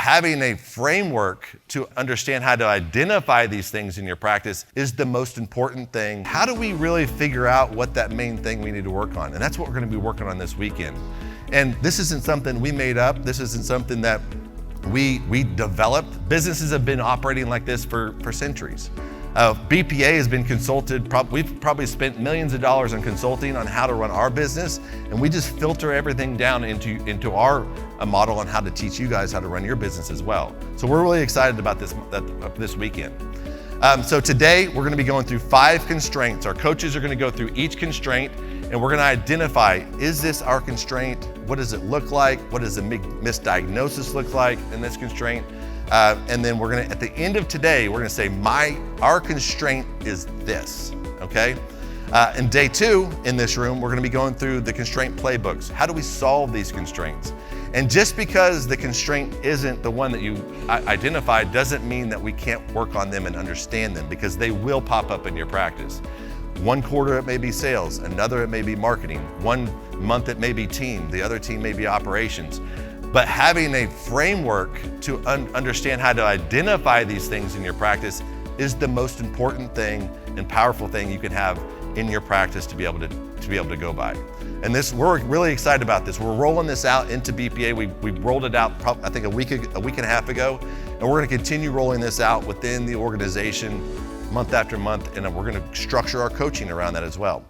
having a framework to understand how to identify these things in your practice is the most important thing. How do we really figure out what that main thing we need to work on? And that's what we're going to be working on this weekend. And this isn't something we made up. This isn't something that we developed. Businesses have been operating like this for centuries. BPA has been consulted. We've probably spent millions of dollars on consulting on how to run our business, and we just filter everything down into our model on how to teach you guys how to run your business as well. So we're really excited about this weekend. So today we're going to be going through 5 constraints. Our coaches are going to go through each constraint, and we're going to identify, is this our constraint? What does it look like? What does the misdiagnosis look like in this constraint? And then we're gonna, at the end of today, we're gonna say, our constraint is this, okay? In day 2 in this room, we're gonna be going through the constraint playbooks. How do we solve these constraints? And just because the constraint isn't the one that you identified doesn't mean that we can't work on them and understand them, because they will pop up in your practice. One quarter it may be sales, another it may be marketing, one month it may be team, the other team may be operations. But having a framework to understand how to identify these things in your practice is the most important thing and powerful thing you can have in your practice to be able to go by. And we're really excited about this. We're rolling this out into BPA. We rolled it out I think a week and a half ago, and we're going to continue rolling this out within the organization month after month, and we're going to structure our coaching around that as well.